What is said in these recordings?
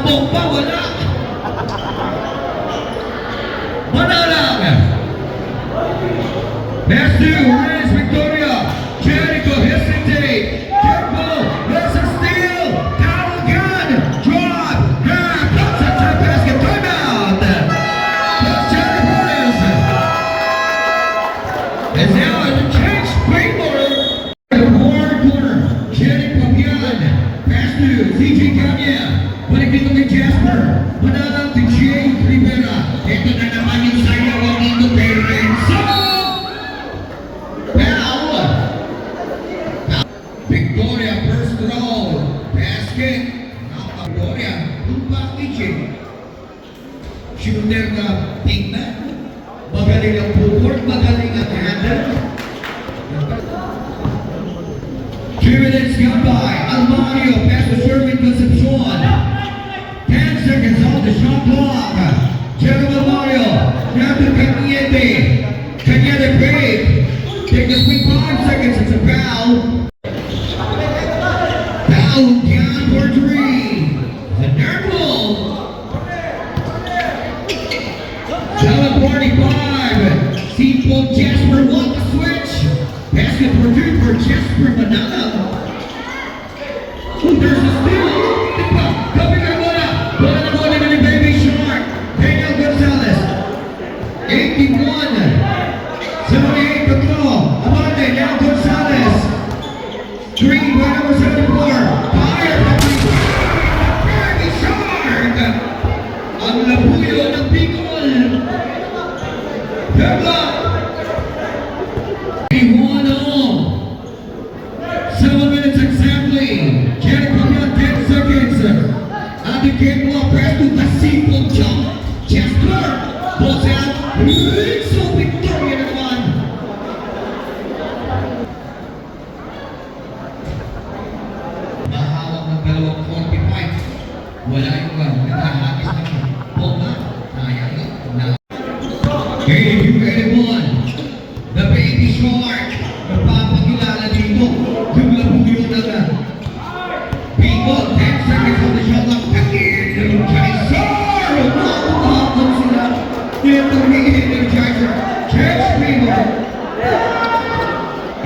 bomba, wala. Manalang. Next to Riz Victoria. Jericho hesitate. Jericho, there's a steal. Down again. Drop. Half. That's a top basket. Timeout. That's Jericho is. And now it's a change. Springboard. The far corner. Jericho beyond. Pass to CJ Kanya. Balik dito kay Jasper. Manalang to Jay Rivera. Ito na naman yung sayaw ang dito kay Renzo. Victoria first throw. Basket. Victoria. Lupa kitchen. Shooter na tingnan. Magaling ang footwork. Magaling ang handle. 3 minutes gone by. Almario pass to Sherwin Concepcion. 10 seconds on the shot clock. Jeremy Almario. Now to Cañete. Cañete break. Take a quick 5 seconds. It's a foul. Foul down for 3. The Nerdle. Down 45. Sipo Jasper won the switch. Basket for 2 for Jasper Manala. There's a steal. Coming up bola. Bola na bola ni Baby Shark. Daniel Gonzalez. 81. 78 to throw. Amante, now Gonzalez. Green by number 74. Fire from Baby Shark. Ang labuyo ng Bicol. Pebla. 7 minutes exactly. Jericho got 10 seconds. At the game block, press to the simple jump. Jasper. Balls out. So Victoria naman. Mahawak ng dalawang 45. Wala yung nagkahagis ng bomba. Sayang lang. 81. The Baby Shark. Napapakilala dito. Yung labuyo na Bicol. 10 seconds on the shot clock. Energizer. Nakakapon sila. Ito ni Energizer. Chase Bicol.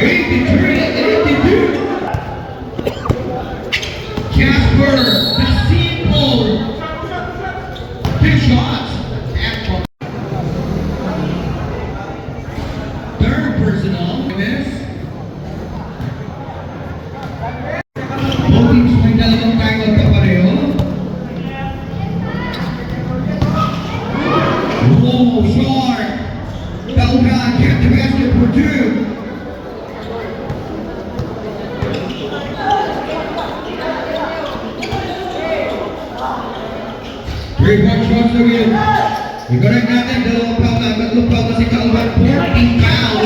83-82. Jasper. The Simple. 2 shots. Third personal. This. Both teams may dalawang timeout ka pareho. Whoa, short. Belgrade get the basket for 2. Three-point shots again. I-correct natin, dalawang foul na. Tatlong foul na si Calvan. 14 foul.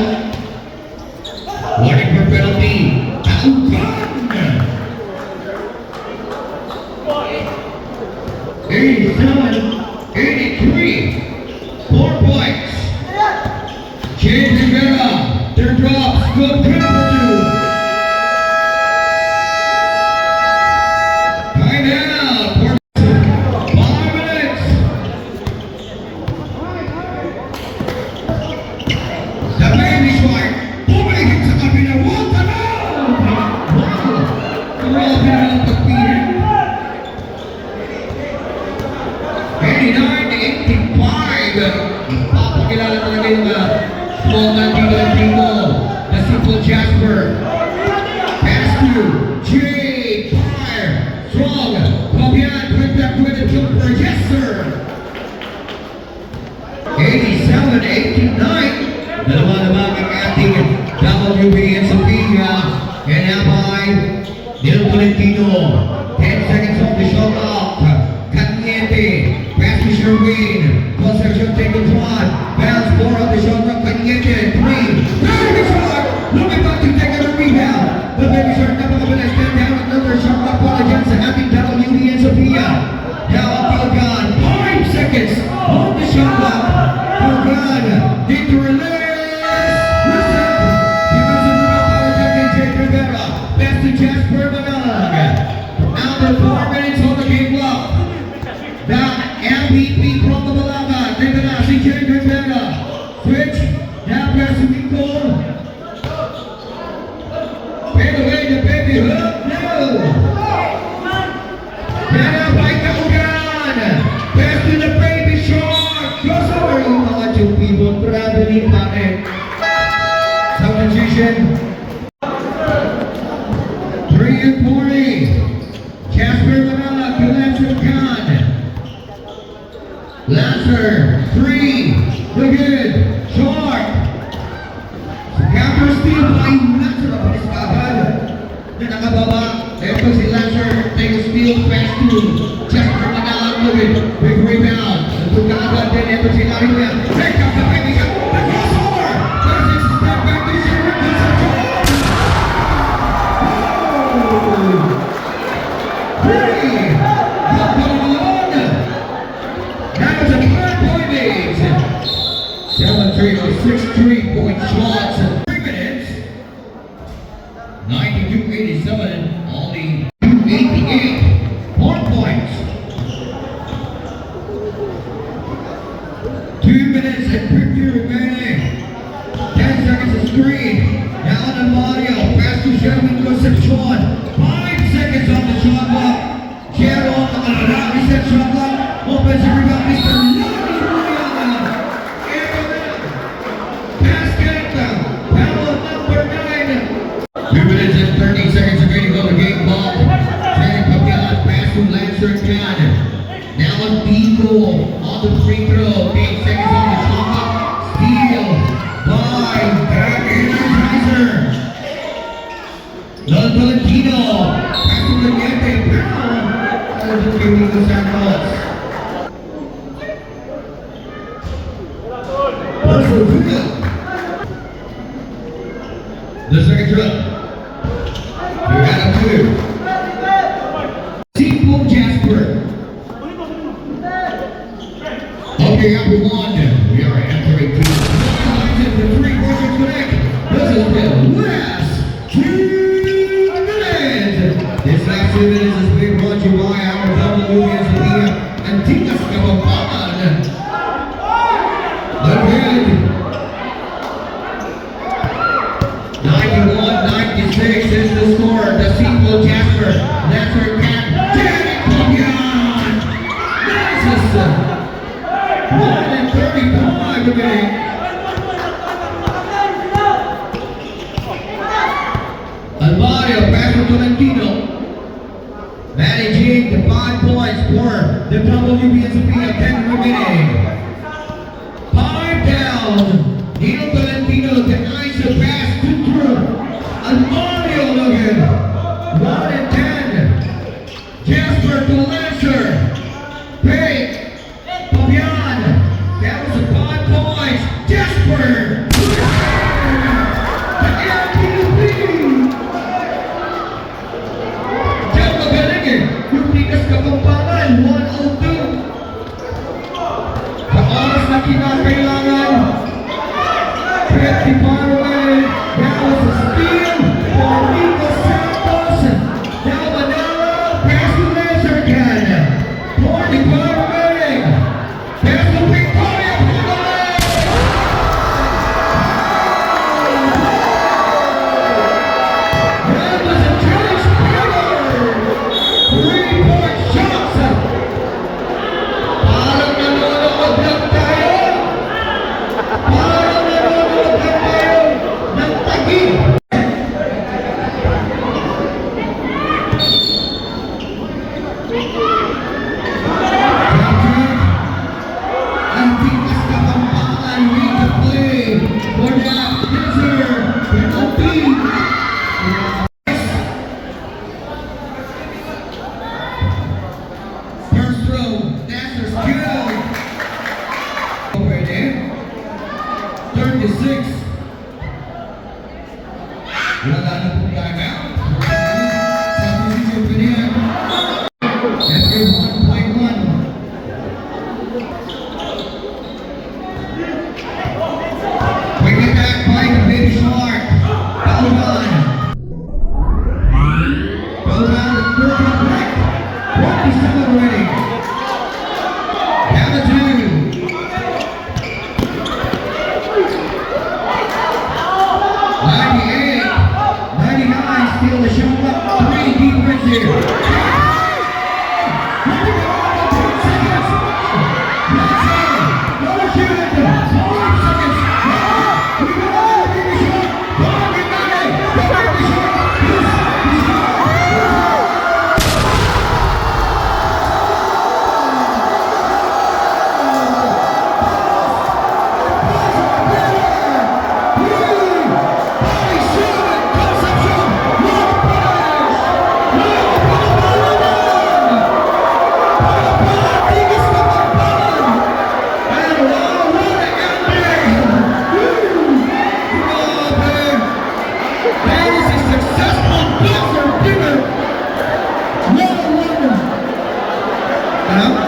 Warning for penalty. Calvan. 87-83. 4 points. James Rivera. Their drops. Good for 2. Timeout. 5 minutes. The Baby Shark. Bumalik sa kabila. Wow. Grabe na lang pagpili. 89-85. Ipapakilala talaga yung small man dito ng Timo. The Simple Jasper. Pass to Jay. Fire. Strong. Fabian. Quick back with a jumper. Yes, sir. 87-89. Dalawa naman ang ating WBN sa Pia. And now by Nil Tolentino. 10 seconds off the shot clock. Cañete. Pass to Sherwin. Concepcion take the shot. Bounce 4 off the shot clock. Cañete. 3. Baby Shark. Looking back to take a rebound. But Baby Shark napakabilis. Stand down another shot clock ball against the ating WBN sa Pia. Now up to Algan. 5 seconds on the shot clock. Algan. Need to release. Reset. Defensive rebound by Jay Rivera. Pass to Jasper Manag. Now the 4 minutes on the game clock. Lancer. 3. Again. Short. Counter steal by Lancer. Napalis ka agad. Na nakababa. Ito si Lancer. Take a steal. Pass to Jasper Manalagan. Big rebound. Ito ka agad din. Ito si Larry. Take up the baby. The crossover. There's a step back to Sherwood. That was a 5-point lead. 7-3 or 6 3-point shots. 3 minutes. 92-87. Only 88 points. 2 minutes and 50 remaining. 10 seconds of screen. Now on Mario. Pass to Sherwin Concepcion. 5 seconds on the shot clock. Gerald reset shot clock. Offensive rebound, Mr. Lonnie. Basket. Foul number 9. 2 minutes and 30 seconds remaining on the game clock. Trey Papian, pass to Lancer Can. Now on Pico on the free throw. 8 seconds on the shot clock. Steal by Energizer. Don Valentino. Pass to Leniente. Foul. Rico Santos. The second drop. You got a 2. Simple Jasper. Okay, after 1. We are entering 2. The 3 versus connect. This is the last 2 minutes. This last 2 minutes is being brought to you by our WSB and Tikas Kapapan. Again. 91-96 is the score. The Simple Jasper. Lancer Can. Derek Papian. This is 1:35 again. Alvario, pass to Tolentino. Managing the 5 points for the WBSP at 10 remaining. 5 down. Nino Tolentino denies the pass to Drew. Alvario looking. 1-10. Jasper to Lancer. Pate. Papian. That was a 5 points. Jasper. The MVP. Diyan magaling yung Tikas Kapampangan. 102. Sa oras na kinakailangan. 55 away. That was a steal for Rico Santos. Now Manalo. Pass to Lancer Can. 45 remaining. Pass to Victoria. That was a Josh Peter. 3-point shots. Parang nanonood lang tayo. Parang nanonood lang tayo. Ano?